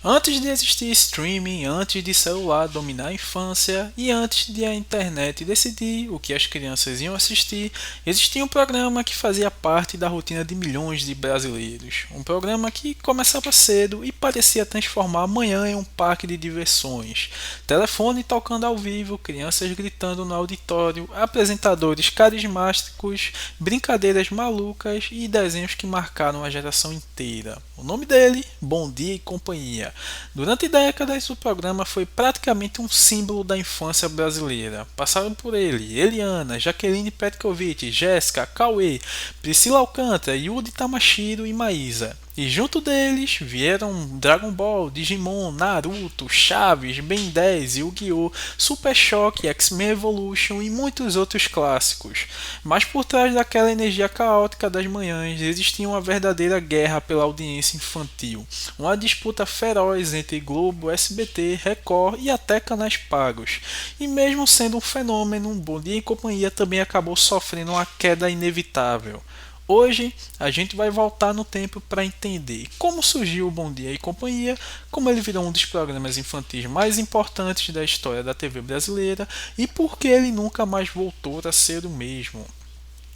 Antes de existir streaming, antes de celular dominar a infância e antes de a internet decidir o que as crianças iam assistir, existia um programa que fazia parte da rotina de milhões de brasileiros. Um programa que começava cedo e parecia transformar a manhã em um parque de diversões. Telefone tocando ao vivo, crianças gritando no auditório, apresentadores carismáticos, brincadeiras malucas e desenhos que marcaram a geração inteira. O nome dele, Bom Dia e Companhia. Durante décadas, o programa foi praticamente um símbolo da infância brasileira. Passaram por ele Eliana, Jaqueline Petkovic, Jéssica, Cauê, Priscila Alcântara, Yudi Tamashiro e Maísa. E junto deles vieram Dragon Ball, Digimon, Naruto, Chaves, Ben 10, Yu-Gi-Oh!, Super Choque, X-Men Evolution e muitos outros clássicos. Mas por trás daquela energia caótica das manhãs existia uma verdadeira guerra pela audiência infantil. Uma disputa feroz entre Globo, SBT, Record e até canais pagos. E mesmo sendo um fenômeno, Bom Dia e Companhia também acabou sofrendo uma queda inevitável. Hoje a gente vai voltar no tempo para entender como surgiu o Bom Dia e Companhia, como ele virou um dos programas infantis mais importantes da história da TV brasileira e por que ele nunca mais voltou a ser o mesmo.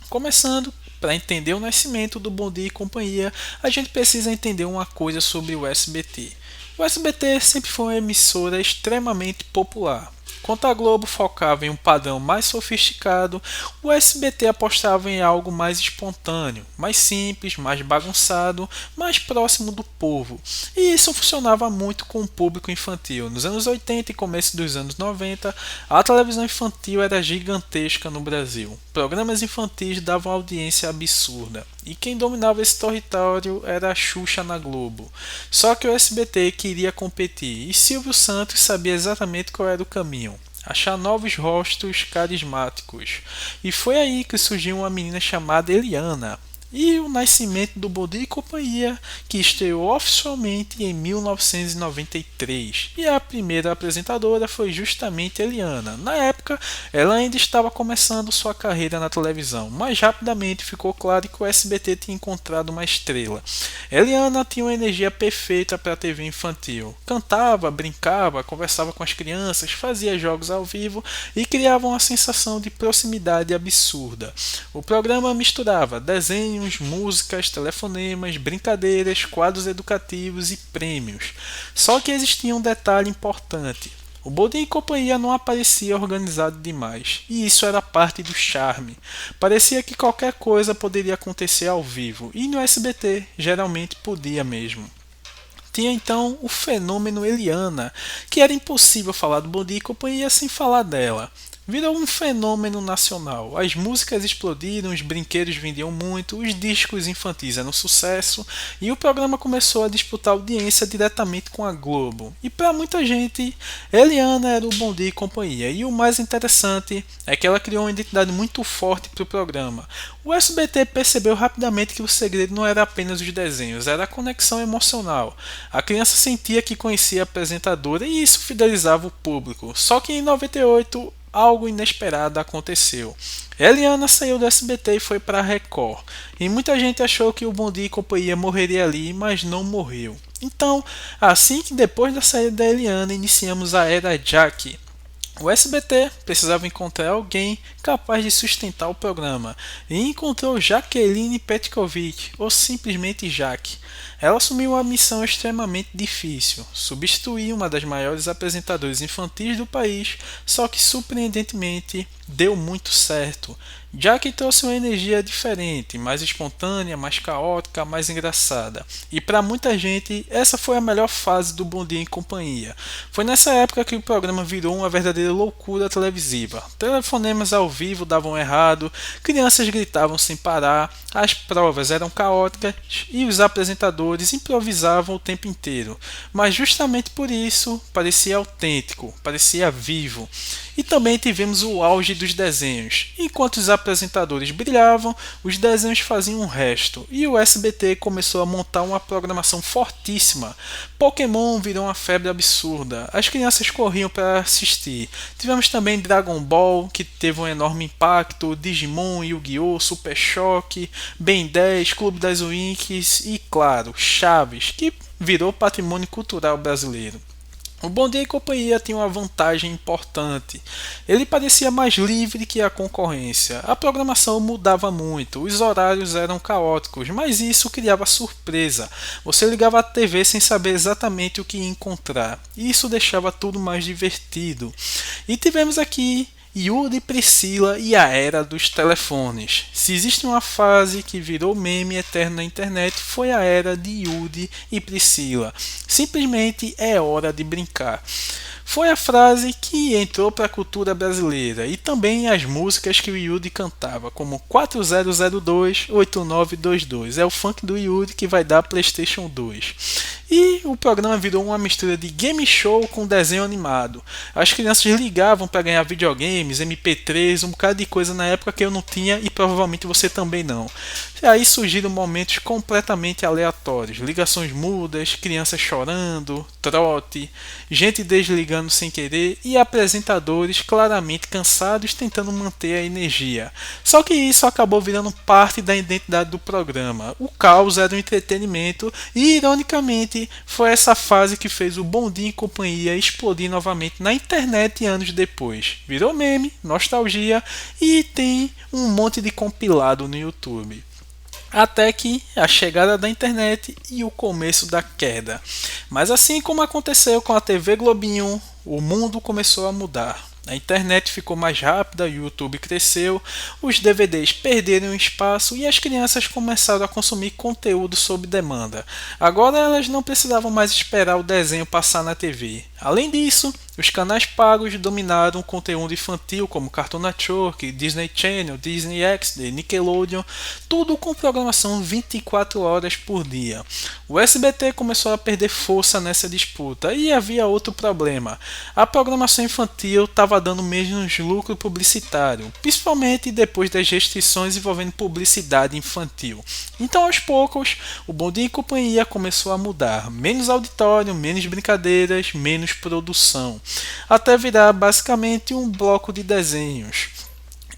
Começando, para entender o nascimento do Bom Dia e Companhia, a gente precisa entender uma coisa sobre o SBT. O SBT sempre foi uma emissora extremamente popular. Enquanto a Globo focava em um padrão mais sofisticado, o SBT apostava em algo mais espontâneo, mais simples, mais bagunçado, mais próximo do povo. E isso funcionava muito com o público infantil. Nos anos 80 e começo dos anos 90, a televisão infantil era gigantesca no Brasil. Programas infantis davam audiência absurda. E quem dominava esse território era a Xuxa na Globo. Só que o SBT queria competir e Silvio Santos sabia exatamente qual era o caminho: achar novos rostos carismáticos. E foi aí que surgiu uma menina chamada Eliana. E o nascimento do Bom Dia e Companhia, que estreou oficialmente em 1993. E a primeira apresentadora foi justamente Eliana. Na época, ela ainda estava começando sua carreira na televisão, mas rapidamente ficou claro que o SBT tinha encontrado uma estrela. Eliana tinha uma energia perfeita para a TV infantil. Cantava, brincava, conversava com as crianças, fazia jogos ao vivo e criava uma sensação de proximidade absurda. O programa misturava desenhos, músicas, telefonemas, brincadeiras, quadros educativos e prêmios. Só que existia um detalhe importante: o Bom Dia e Companhia não aparecia organizado demais, e isso era parte do charme. Parecia que qualquer coisa poderia acontecer ao vivo, e no SBT geralmente podia mesmo. Tinha então o fenômeno Eliana, que era impossível falar do Bom Dia e Companhia sem falar dela. Virou um fenômeno nacional. As músicas explodiram, os brinquedos vendiam muito, os discos infantis eram um sucesso e o programa começou a disputar audiência diretamente com a Globo. E para muita gente, Eliana era o Bom Dia e Companhia. E o mais interessante é que ela criou uma identidade muito forte para o programa. O SBT percebeu rapidamente que o segredo não era apenas os desenhos, era a conexão emocional. A criança sentia que conhecia a apresentadora e isso fidelizava o público. Só que em 98 algo inesperado aconteceu. Eliana saiu do SBT e foi para a Record. E muita gente achou que o Bom Dia e Companhia morreria ali, mas não morreu. Então, assim que depois da saída da Eliana, iniciamos a era Jack. O SBT precisava encontrar alguém capaz de sustentar o programa e encontrou Jaqueline Petkovic, ou simplesmente Jaque. Ela assumiu uma missão extremamente difícil: substituir uma das maiores apresentadoras infantis do país, só que surpreendentemente deu muito certo. Jaque trouxe uma energia diferente, mais espontânea, mais caótica, mais engraçada. E para muita gente, essa foi a melhor fase do Bom Dia em Companhia. Foi nessa época que o programa virou uma verdadeira loucura televisiva. Telefonemas ao vivo davam errado, crianças gritavam sem parar, as provas eram caóticas e os apresentadores improvisavam o tempo inteiro. Mas justamente por isso, parecia autêntico, parecia vivo. E também tivemos o auge dos desenhos. Enquanto os apresentadores brilhavam, os desenhos faziam o resto. E o SBT começou a montar uma programação fortíssima. Pokémon virou uma febre absurda. As crianças corriam para assistir. Tivemos também Dragon Ball, que teve um enorme impacto, Digimon, Yu-Gi-Oh!, Super Choque, Ben 10, Clube das Winx e, claro, Chaves, que virou patrimônio cultural brasileiro. O Bom Dia e Companhia tinha uma vantagem importante. Ele parecia mais livre que a concorrência. A programação mudava muito, os horários eram caóticos, mas isso criava surpresa. Você ligava a TV sem saber exatamente o que encontrar. E isso deixava tudo mais divertido. E tivemos aqui Yuri, Priscila e a era dos telefones. Se existe uma fase que virou meme eterno na internet, foi a era de Yuri e Priscila. Simplesmente é hora de brincar. Foi a frase que entrou para a cultura brasileira e também as músicas que o Yuri cantava, como 4002-8922. É o funk do Yuri que vai dar PlayStation 2. E o programa virou uma mistura de game show com desenho animado. As crianças ligavam para ganhar videogames, MP3, um bocado de coisa na época que eu não tinha e provavelmente você também não. E aí surgiram momentos completamente aleatórios, ligações mudas, crianças chorando, trote, gente desligando sem querer e apresentadores claramente cansados tentando manter a energia. Só que isso acabou virando parte da identidade do programa. O caos era um entretenimento e, ironicamente, foi essa fase que fez o Bom Dia e Companhia explodir novamente na internet anos depois. Virou meme, nostalgia e tem um monte de compilado no YouTube. Até que a chegada da internet e o começo da queda. Mas assim como aconteceu com a TV Globinho, o mundo começou a mudar. A internet ficou mais rápida, o YouTube cresceu, os DVDs perderam espaço e as crianças começaram a consumir conteúdo sob demanda. Agora elas não precisavam mais esperar o desenho passar na TV. Além disso, os canais pagos dominaram o conteúdo infantil como Cartoon Network, Disney Channel, Disney XD, Nickelodeon, tudo com programação 24 horas por dia. O SBT começou a perder força nessa disputa e havia outro problema. A programação infantil estava dando menos lucro publicitário, principalmente depois das restrições envolvendo publicidade infantil. Então, aos poucos, o Bom Dia e Companhia começou a mudar. Menos auditório, menos brincadeiras, menos produção, até virar basicamente um bloco de desenhos.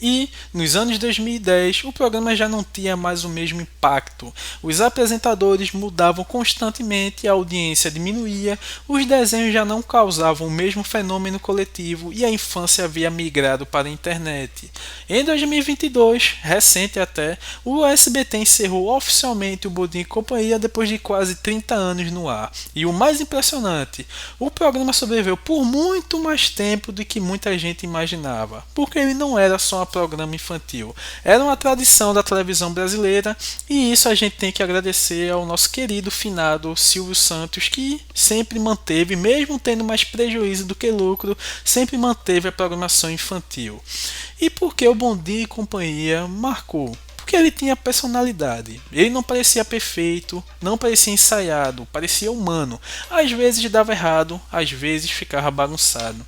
E, nos anos 2010, o programa já não tinha mais o mesmo impacto. Os apresentadores mudavam constantemente, a audiência diminuía, os desenhos já não causavam o mesmo fenômeno coletivo e a infância havia migrado para a internet. Em 2022, recente até, o SBT encerrou oficialmente o Bom Dia e Companhia depois de quase 30 anos no ar. E o mais impressionante, o programa sobreviveu por muito mais tempo do que muita gente imaginava, porque ele não era só uma programa infantil. Era uma tradição da televisão brasileira e isso a gente tem que agradecer ao nosso querido finado Silvio Santos, que sempre manteve, mesmo tendo mais prejuízo do que lucro, sempre manteve a programação infantil. E por que o Bom Dia e Companhia marcou? Porque ele tinha personalidade. Ele não parecia perfeito, não parecia ensaiado, parecia humano. Às vezes dava errado, às vezes ficava bagunçado.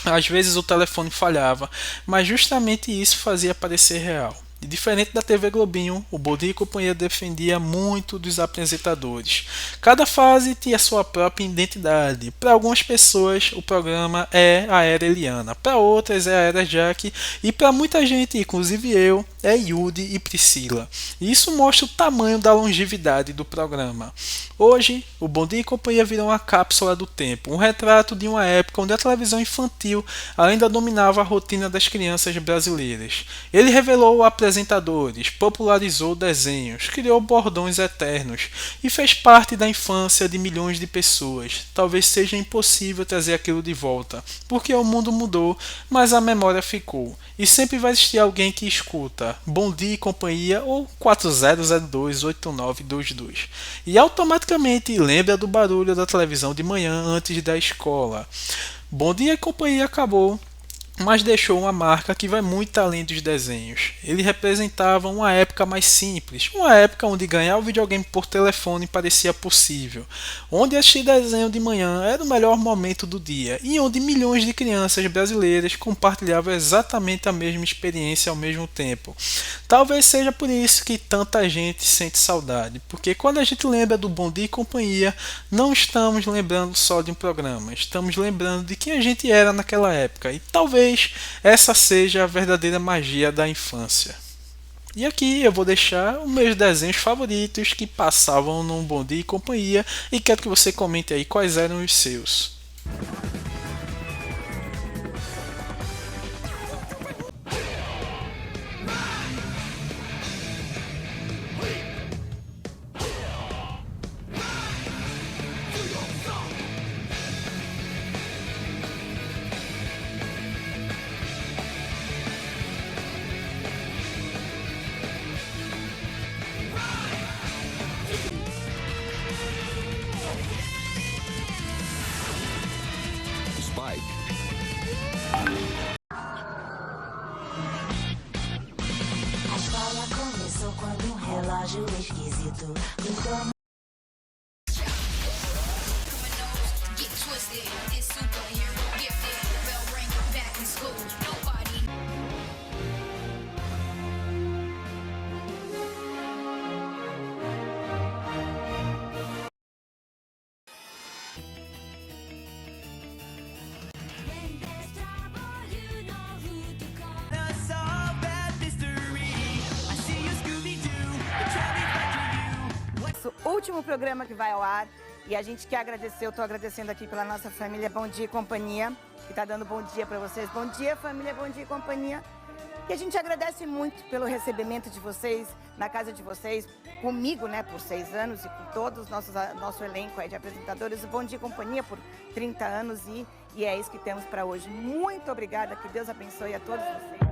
Às vezes o telefone falhava, mas justamente isso fazia parecer real. E diferente da TV Globinho, o Bom Dia e Companhia defendia muito dos apresentadores. Cada fase tinha sua própria identidade. Para algumas pessoas, o programa é a era Eliana, para outras é a era Jaque e para muita gente, inclusive eu, é Yudi e Priscila. E isso mostra o tamanho da longevidade do programa. Hoje, o Bom Dia e Companhia virou uma cápsula do tempo, um retrato de uma época onde a televisão infantil ainda dominava a rotina das crianças brasileiras. Ele revelou apresentadores, popularizou desenhos, criou bordões eternos e fez parte da infância de milhões de pessoas. Talvez seja impossível trazer aquilo de volta, porque o mundo mudou, mas a memória ficou. E sempre vai existir alguém que escuta Bom Dia e Companhia ou 4002-8922 e automaticamente lembra do barulho da televisão de manhã antes da escola. Bom Dia e Companhia acabou, mas deixou uma marca que vai muito além dos desenhos. Ele representava uma época mais simples, uma época onde ganhar o videogame por telefone parecia possível, onde assistir desenho de manhã era o melhor momento do dia e onde milhões de crianças brasileiras compartilhavam exatamente a mesma experiência ao mesmo tempo. Talvez seja por isso que tanta gente sente saudade, porque quando a gente lembra do Bom Dia e Companhia, não estamos lembrando só de um programa, estamos lembrando de quem a gente era naquela época e talvez essa seja a verdadeira magia da infância. E aqui eu vou deixar os meus desenhos favoritos que passavam no Bom Dia e Companhia e quero que você comente aí quais eram os seus. Spike. A história começou quando um relógio esquisito gritou. Get twisted, it's superhero gifted. Bell ring, back in school. Nobody. Nosso último programa que vai ao ar e a gente quer agradecer, eu estou agradecendo aqui pela nossa família Bom Dia e Companhia, que está dando bom dia para vocês. Bom dia, família Bom Dia e Companhia. E a gente agradece muito pelo recebimento de vocês, na casa de vocês, comigo, né, por 6 anos e com todos nosso elenco aí de apresentadores do Bom Dia e Companhia por 30 anos e é isso que temos para hoje. Muito obrigada, que Deus abençoe a todos vocês.